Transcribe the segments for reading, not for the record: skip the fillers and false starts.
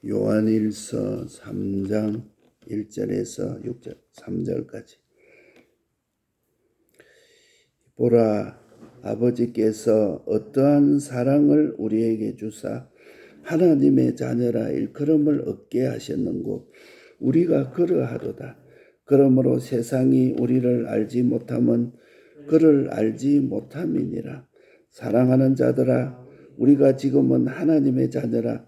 요한일서 3장 1절에서 6절 3절까지. 보라, 아버지께서 어떠한 사랑을 우리에게 주사 하나님의 자녀라 일컬음을 얻게 하셨는고 우리가 그러하도다. 그러므로 세상이 우리를 알지 못함은 그를 알지 못함이니라. 사랑하는 자들아, 우리가 지금은 하나님의 자녀라.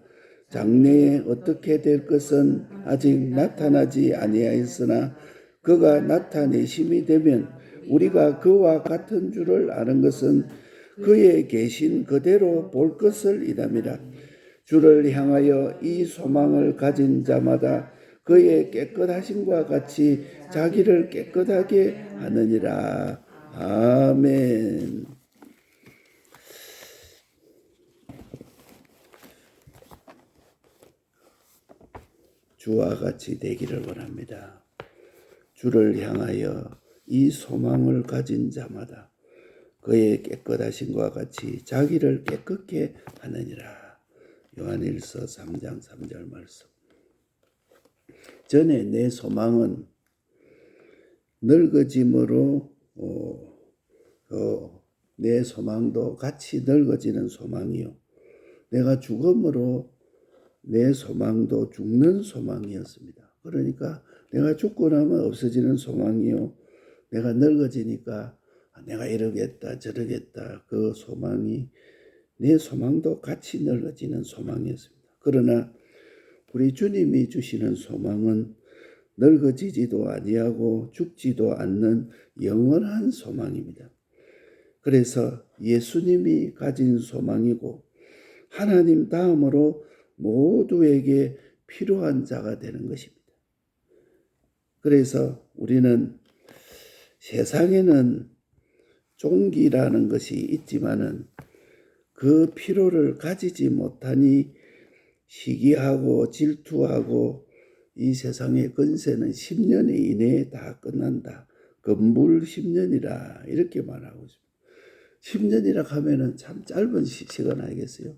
장래에 어떻게 될 것은 아직 나타나지 아니하였으나 그가 나타내심이 되면 우리가 그와 같은 줄을 아는 것은 그의 계신 그대로 볼 것을 이람이라. 주를 향하여 이 소망을 가진 자마다 그의 깨끗하심과 같이 자기를 깨끗하게 하느니라. 아멘. 주와 같이 되기를 원합니다. 주를 향하여 이 소망을 가진 자마다 그의 깨끗하심과 같이 자기를 깨끗게 하느니라. 요한일서 3장 3절 말씀. 전에 내 소망은 늙어짐으로 내 소망도 같이 늙어지는 소망이요. 내가 죽음으로 내 소망도 죽는 소망이었습니다. 그러니까 내가 죽고 나면 없어지는 소망이요. 내가 늙어지니까 내가 이러겠다 저러겠다 그 소망이 내 소망도 같이 늙어지는 소망이었습니다. 그러나 우리 주님이 주시는 소망은 늙어지지도 아니하고 죽지도 않는 영원한 소망입니다. 그래서 예수님이 가진 소망이고 하나님 다음으로 모두에게 필요한 자가 되는 것입니다. 그래서 우리는 세상에는 종기라는 것이 있지만은 그 필요를 가지지 못하니 시기하고 질투하고 이 세상의 건세는 10년 이내에 다 끝난다. 건불 10년이라 이렇게 말하고 있습니다. 10년이라 하면은 참 짧은 시간 아니겠어요?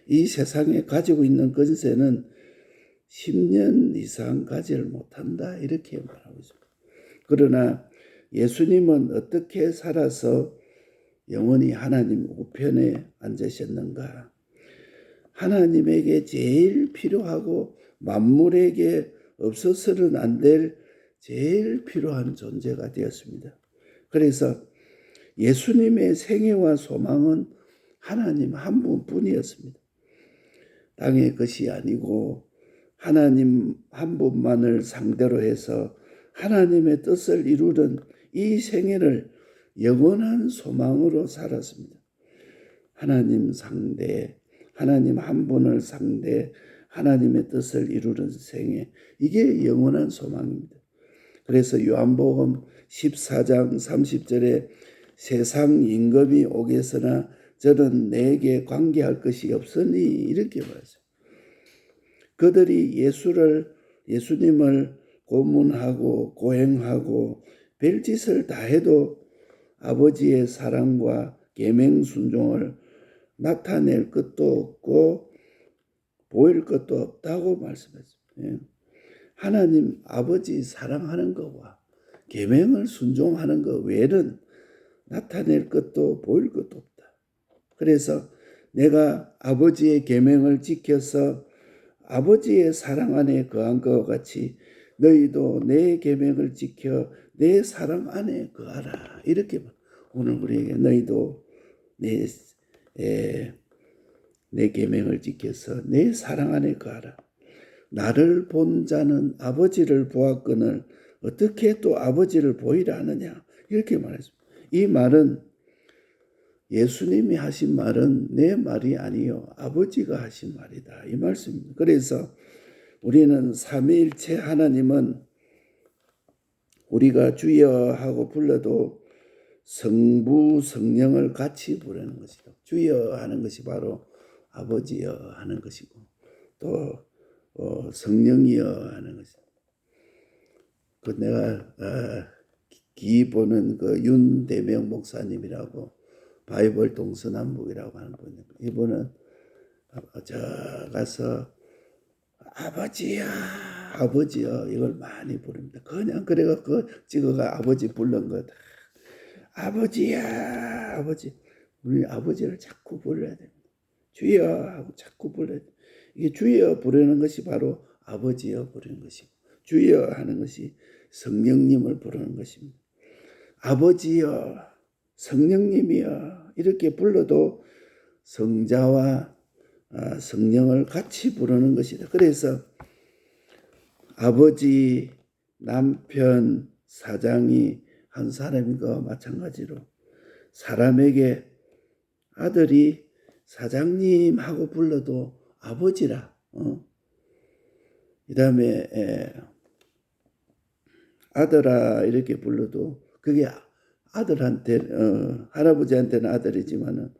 이 세상에 가지고 있는 건세는 10년 이상 가지를 못한다 이렇게 말하고 있습니다. 그러나 예수님은 어떻게 살아서 영원히 하나님 우편에 앉으셨는가? 하나님에게 제일 필요하고 만물에게 없어서는 안 될 제일 필요한 존재가 되었습니다. 그래서 예수님의 생애와 소망은 하나님 한 분뿐이었습니다. 땅의 것이 아니고 하나님 한 분만을 상대로 해서 하나님의 뜻을 이루는 이 생애를 영원한 소망으로 살았습니다. 하나님 상대, 하나님 한 분을 상대, 하나님의 뜻을 이루는 생애, 이게 영원한 소망입니다. 그래서 요한복음 14장 30절에 세상 임금이 오겠으나 저는 내게 관계할 것이 없으니 이렇게 말했어요. 그들이 예수님을 고문하고 고행하고 별짓을 다 해도 아버지의 사랑과 계명 순종을 나타낼 것도 없고 보일 것도 없다고 말씀했습니다. 하나님 아버지 사랑하는 것과 계명을 순종하는 것 외에는 나타낼 것도 보일 것도 없다. 그래서 내가 아버지의 계명을 지켜서 아버지의 사랑 안에 거한 것과 같이 너희도 내 계명을 지켜 내 사랑 안에 거하라. 이렇게 오늘 우리에게 너희도 내 계명을 지켜서 내 사랑 안에 거하라. 나를 본 자는 아버지를 보았거늘 어떻게 또 아버지를 보이라 하느냐. 이렇게 말했습니다. 이 말은 예수님이 하신 말은 내 말이 아니요 아버지가 하신 말이다. 이 말씀입니다. 그래서 우리는 삼위일체 하나님은 우리가 주여 하고 불러도 성부 성령을 같이 부르는 것이다. 주여 하는 것이 바로 아버지여 하는 것이고 또 성령이여 하는 것이다. 그 내가 기 보는 그 윤대명 목사님이라고 바이블 동서남북이라고 하는 분입니다. 이분은 저 가서 아버지야, 아버지여 이걸 많이 부릅니다. 그냥 그래가 그 찍어가 아버지 부른 거다. 아버지야, 아버지. 우리 아버지를 자꾸 불러야 됩니다. 주여 하고 자꾸 불러야 됩니다. 이게 주여 부르는 것이 바로 아버지여 부르는 것이고, 주여 하는 것이 성령님을 부르는 것입니다. 아버지여, 성령님이여 이렇게 불러도 성자와 성령을 같이 부르는 것이다. 그래서 아버지, 남편, 사장이 한 사람인 것과 마찬가지로 사람에게 아들이 사장님 하고 불러도 아버지라. 그 다음에 아들아 이렇게 불러도 그게 아들한테 할아버지한테는 아들이지만은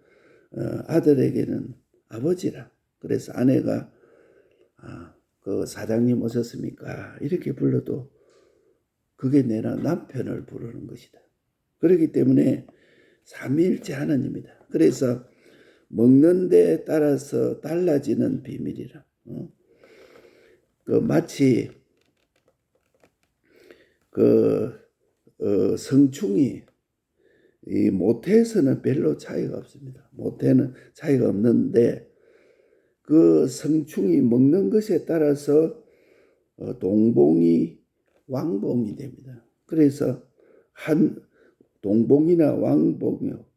아들에게는 아버지라. 그래서 아내가 그 사장님 오셨습니까? 이렇게 불러도 그게 내가 남편을 부르는 것이다. 그렇기 때문에 삼위일체 하나님이다. 그래서 먹는 데 따라서 달라지는 비밀이라. 그 마치 성충이 이 모태에서는 별로 차이가 없습니다. 모태는 차이가 없는데 그 성충이 먹는 것에 따라서 동봉이 왕봉이 됩니다. 그래서 한 동봉이나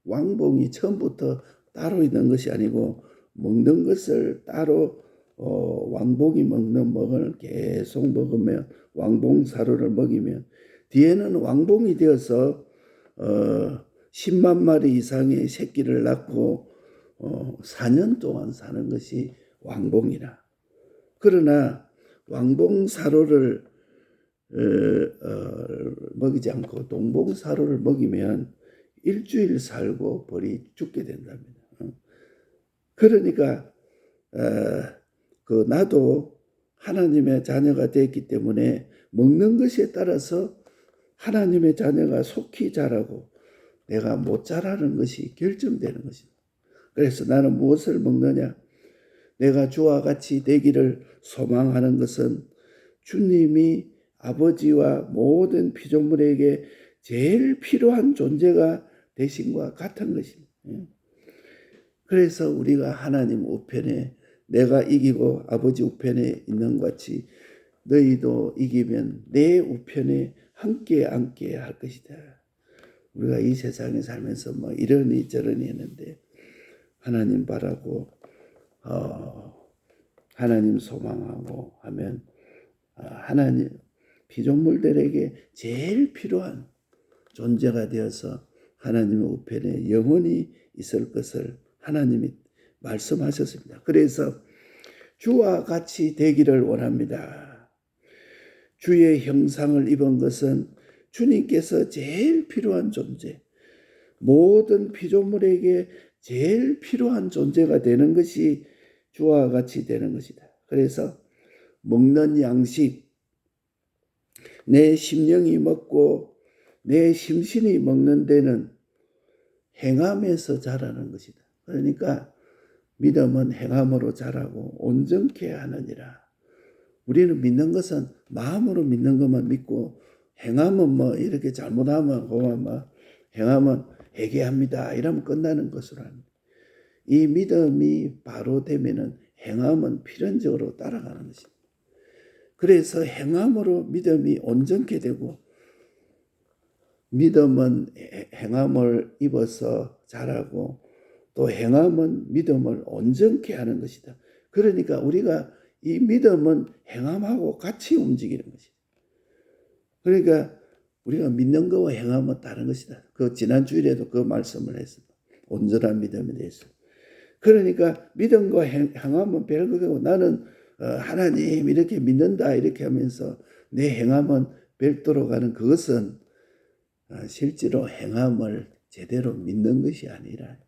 왕봉이 처음부터 따로 있는 것이 아니고 먹는 것을 따로 왕봉이 먹는 먹을 계속 먹으면 왕봉사료를 먹이면 뒤에는 왕봉이 되어서 10만 마리 이상의 새끼를 낳고 4년 동안 사는 것이 왕봉이라. 그러나 왕봉사료를 먹이지 않고 동봉사료를 먹이면 일주일 살고 벌이 죽게 된답니다. 그러니까 나도 하나님의 자녀가 됐기 때문에 먹는 것에 따라서 하나님의 자녀가 속히 자라고 내가 못 자라는 것이 결정되는 것입니다. 그래서 나는 무엇을 먹느냐? 내가 주와 같이 되기를 소망하는 것은 주님이 아버지와 모든 피조물에게 제일 필요한 존재가 되신 것 같은 것입니다. 그래서 우리가 하나님 우편에 내가 이기고 아버지 우편에 있는 것 같이 너희도 이기면 내 우편에 함께 앉게 할 것이다. 우리가 이 세상에 살면서 뭐 이러니 저러니 했는데 하나님 바라고 하나님 소망하고 하면 하나님 피조물들에게 제일 필요한 존재가 되어서 하나님의 우편에 영원히 있을 것을 하나님이 말씀하셨습니다. 그래서 주와 같이 되기를 원합니다. 주의 형상을 입은 것은 주님께서 제일 필요한 존재, 모든 피조물에게 제일 필요한 존재가 되는 것이 주와 같이 되는 것이다. 그래서 먹는 양식, 내 심령이 먹고 내 심신이 먹는 데는 행함에서 자라는 것이다. 그러니까 믿음은 행함으로 자라고 온전케 하느니라. 우리는 믿는 것은 마음으로 믿는 것만 믿고 행함은 뭐 이렇게 잘못하면 그만 뭐 행함은 회개합니다 이러면 끝나는 것으로 합니다. 이 믿음이 바로 되면은 행함은 필연적으로 따라가는 것입니다. 그래서 행함으로 믿음이 온전케 되고 믿음은 행함을 입어서 자라고 또 행함은 믿음을 온전케 하는 것이다. 그러니까 우리가 이 믿음은 행함하고 같이 움직이는 것이다. 그러니까 우리가 믿는 것과 행함은 다른 것이다. 그 지난 주일에도 그 말씀을 했습니다. 온전한 믿음에 대해서. 그러니까 믿음과 행함은 별거고 나는 하나님 이렇게 믿는다 이렇게 하면서 내 행함은 별도로 가는 그것은 실제로 행함을 제대로 믿는 것이 아니라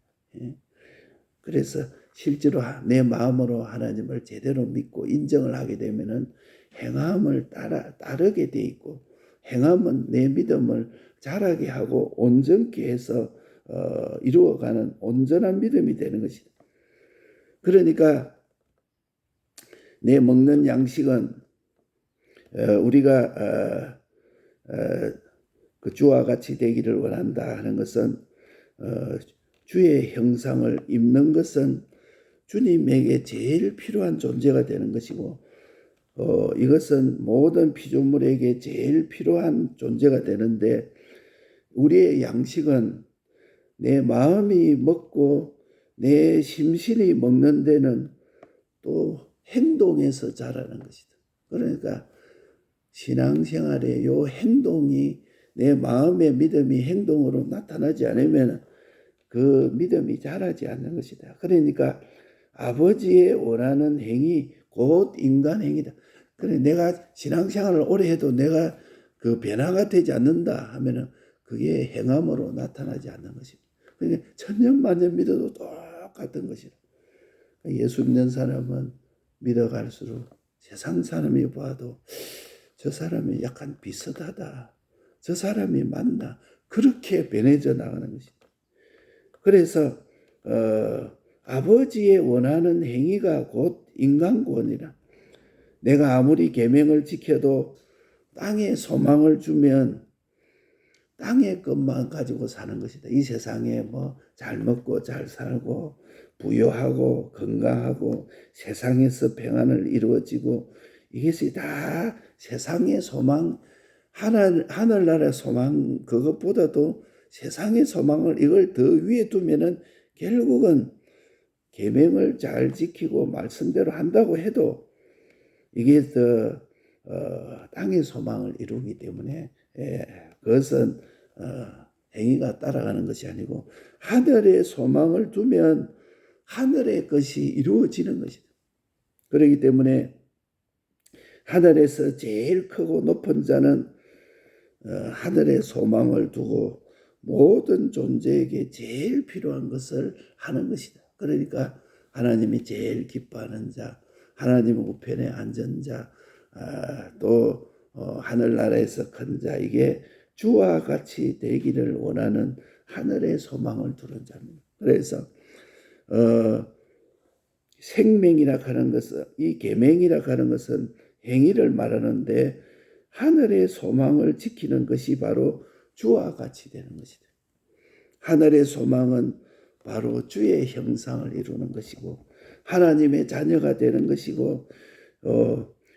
그래서 실제로 내 마음으로 하나님을 제대로 믿고 인정을 하게 되면은 행함을 따르게 돼 있고 행함은 내 믿음을 자라게 하고 온전케 해서 이루어가는 온전한 믿음이 되는 것이다. 그러니까 내 먹는 양식은 우리가 그 주와 같이 되기를 원한다 하는 것은 주의 형상을 입는 것은 주님에게 제일 필요한 존재가 되는 것이고 이것은 모든 피조물에게 제일 필요한 존재가 되는데 우리의 양식은 내 마음이 먹고 내 심신이 먹는 데는 또 행동에서 자라는 것이다. 그러니까 신앙생활의 요 행동이 내 마음의 믿음이 행동으로 나타나지 않으면 그 믿음이 자라지 않는 것이다. 그러니까 아버지의 원하는 행위 곧 인간 행위다. 그래 내가 신앙생활을 오래 해도 내가 그 변화가 되지 않는다 하면은 그게 행함으로 나타나지 않는 것입니다. 그러니까 천년만년 믿어도 똑같은 것이다. 예수 믿는 사람은 믿어갈수록 세상 사람이 봐도 저 사람이 약간 비슷하다. 저 사람이 맞나. 그렇게 변해져 나가는 것입니다. 그래서 아버지의 원하는 행위가 곧 인간권이라. 내가 아무리 계명을 지켜도 땅에 소망을 주면 땅의 것만 가지고 사는 것이다. 이 세상에 뭐 잘 먹고 잘 살고 부유하고 건강하고 세상에서 평안을 이루어지고 이것이 다 세상의 소망, 하늘나라의 소망 그것보다도 세상의 소망을 이걸 더 위에 두면은 결국은 계명을 잘 지키고 말씀대로 한다고 해도 이게 더 땅의 소망을 이루기 때문에 그것은 행위가 따라가는 것이 아니고 하늘의 소망을 두면 하늘의 것이 이루어지는 것이다. 그렇기 때문에 하늘에서 제일 크고 높은 자는 하늘의 소망을 두고 모든 존재에게 제일 필요한 것을 하는 것이다. 그러니까 하나님이 제일 기뻐하는 자, 하나님 우편에 앉은 자, 또 하늘나라에서 큰 자, 이게 주와 같이 되기를 원하는 하늘의 소망을 두는 자입니다. 그래서 생명이라 하는 것은 이 계명이라 하는 것은 행위를 말하는데 하늘의 소망을 지키는 것이 바로 주와 같이 되는 것이다. 하늘의 소망은 바로 주의 형상을 이루는 것이고 하나님의 자녀가 되는 것이고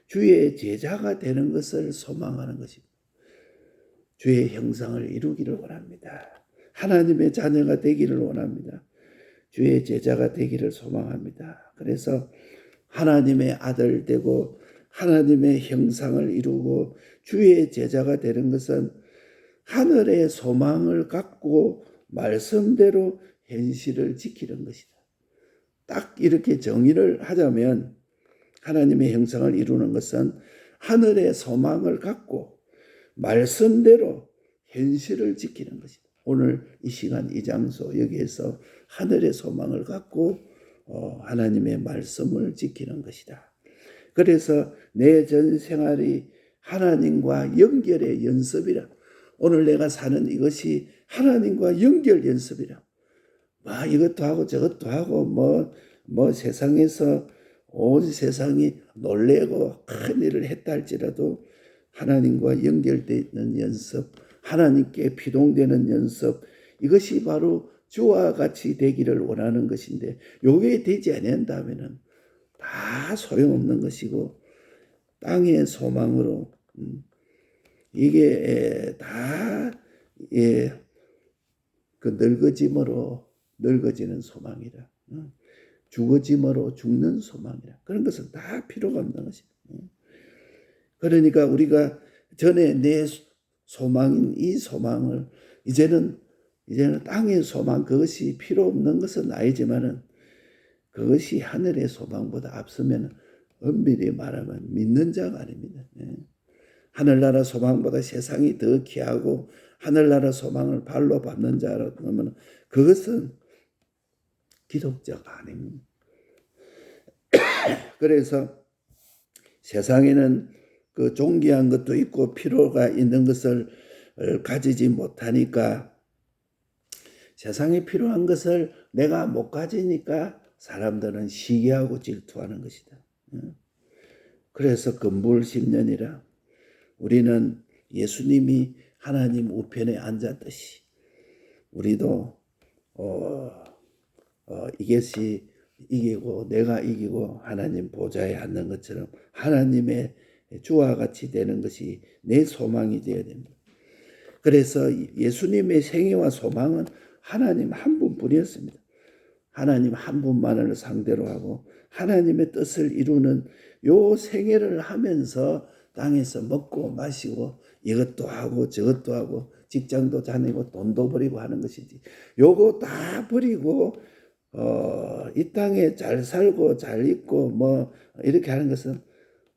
주의 제자가 되는 것을 소망하는 것입니다. 주의 형상을 이루기를 원합니다. 하나님의 자녀가 되기를 원합니다. 주의 제자가 되기를 소망합니다. 그래서 하나님의 아들 되고 하나님의 형상을 이루고 주의 제자가 되는 것은 하늘의 소망을 갖고 말씀대로 현실을 지키는 것이다. 딱 이렇게 정의를 하자면 하나님의 형상을 이루는 것은 하늘의 소망을 갖고 말씀대로 현실을 지키는 것이다. 오늘 이 시간 이 장소 여기에서 하늘의 소망을 갖고 하나님의 말씀을 지키는 것이다. 그래서 내 전 생활이 하나님과 연결의 연습이라. 오늘 내가 사는 이것이 하나님과 연결 연습이라. 이것도 하고 저것도 하고 뭐 세상에서 온 세상이 놀래고 큰 일을 했다 할지라도 하나님과 연결되는 연습, 하나님께 피동되는 연습, 이것이 바로 주와 같이 되기를 원하는 것인데 요게 되지 않는다면은 다 소용없는 것이고 땅의 소망으로 이게 다 그 늙어짐으로 늙어지는 소망이라 죽어짐으로 죽는 소망이라 그런 것은 다 필요가 없는 것입니다. 그러니까 우리가 전에 내 소망인 이 소망을 이제는 땅의 소망 그것이 필요 없는 것은 아니지만은 그것이 하늘의 소망보다 앞서면 엄밀히 말하면 믿는 자가 아닙니다. 하늘나라 소망보다 세상이 더 귀하고 하늘나라 소망을 발로 밟는 자라고 하면 그것은 기독자가 아닙니다. 그래서 세상에는 그 존귀한 것도 있고 필요가 있는 것을 가지지 못하니까 세상에 필요한 것을 내가 못 가지니까 사람들은 시기하고 질투하는 것이다. 그래서 금불 10년이라 우리는 예수님이 하나님 우편에 앉았듯이 우리도 이것이 이기고 내가 이기고 하나님 보좌에 앉는 것처럼 하나님의 주와 같이 되는 것이 내 소망이 되어야 됩니다. 그래서 예수님의 생애와 소망은 하나님 한 분뿐이었습니다. 하나님 한 분만을 상대로 하고 하나님의 뜻을 이루는 요 생애를 하면서 땅에서 먹고 마시고 이것도 하고 저것도 하고 직장도 다니고 돈도 버리고 하는 것이지. 요거 다 버리고 이 땅에 잘 살고 잘 있고 뭐 이렇게 하는 것은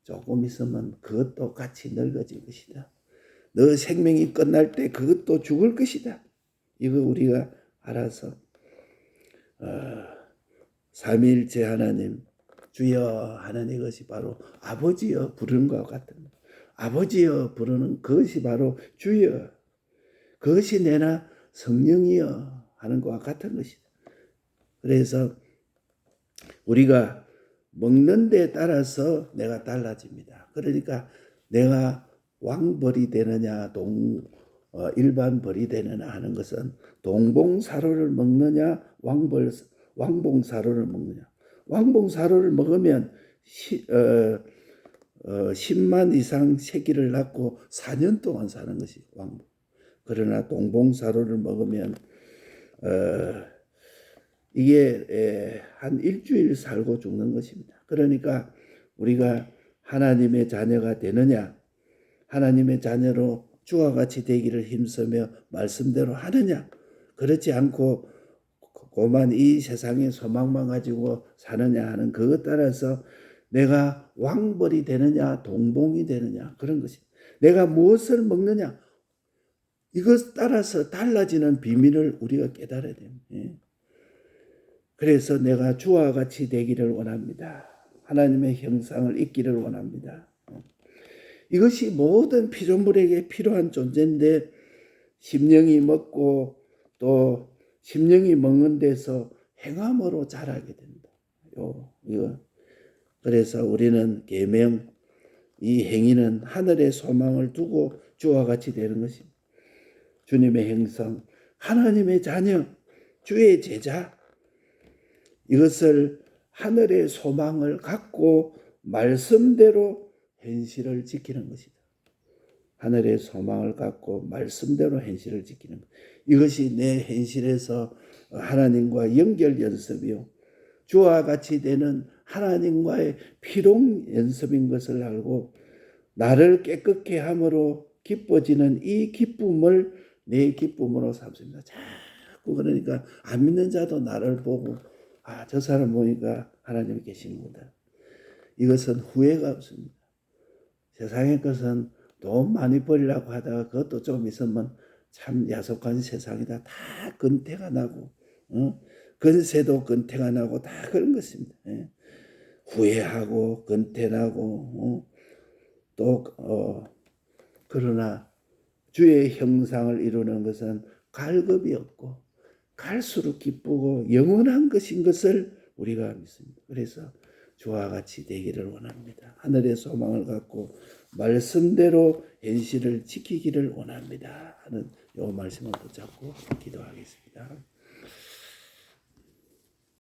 조금 있으면 그것도 같이 늙어질 것이다. 너 생명이 끝날 때 그것도 죽을 것이다. 이거 우리가 알아서 삼위일체 하나님 주여 하는 이것이 바로 아버지여 부르는 것과 같은 아버지여 부르는 그것이 바로 주여 그것이 내나 성령이여 하는 것과 같은 것이다. 그래서 우리가 먹는 데 따라서 내가 달라집니다. 그러니까 내가 왕벌이 되느냐 일반 벌이 되느냐 하는 것은 동봉사료를 먹느냐 왕봉사료를 먹느냐. 왕봉사료를 먹으면 10만 이상 새끼를 낳고 4년 동안 사는 것이 왕봉. 그러나 동봉사료를 먹으면 이게 한 일주일 살고 죽는 것입니다. 그러니까 우리가 하나님의 자녀가 되느냐 하나님의 자녀로 주와 같이 되기를 힘쓰며 말씀대로 하느냐 그렇지 않고 고만 이 세상의 소망만 가지고 사느냐 하는 그것 따라서 내가 왕벌이 되느냐 동봉이 되느냐 그런 것입니다. 내가 무엇을 먹느냐 이것 따라서 달라지는 비밀을 우리가 깨달아야 됩니다. 그래서 내가 주와 같이 되기를 원합니다. 하나님의 형상을 잊기를 원합니다. 이것이 모든 피조물에게 필요한 존재인데 심령이 먹고 또 심령이 먹는 데서 행함으로 자라게 된다. 이거. 그래서 우리는 계명 이 행위는 하늘의 소망을 두고 주와 같이 되는 것입니다. 주님의 형상, 하나님의 자녀, 주의 제자 이것을 하늘의 소망을 갖고 말씀대로 현실을 지키는 것이다. 하늘의 소망을 갖고 말씀대로 현실을 지키는 것. 이것이 내 현실에서 하나님과 연결 연습이요. 주와 같이 되는 하나님과의 피롱 연습인 것을 알고 나를 깨끗게 함으로 기뻐지는 이 기쁨을 내 기쁨으로 삼습니다. 자꾸 그러니까 안 믿는 자도 나를 보고 저 사람 보니까 하나님이 계시는구나. 이것은 후회가 없습니다. 세상의 것은 돈 많이 벌려고 하다가 그것도 좀 있으면 참 야속한 세상이다. 다 근태가 나고 근세도 근태가 나고 다 그런 것입니다. 후회하고 근태나고 또 그러나 주의 형상을 이루는 것은 갈급이 없고 갈수록 기쁘고 영원한 것인 것을 우리가 믿습니다. 그래서 주와 같이 되기를 원합니다. 하늘의 소망을 갖고 말씀대로 현실을 지키기를 원합니다 하는 이 말씀을 붙잡고 기도하겠습니다.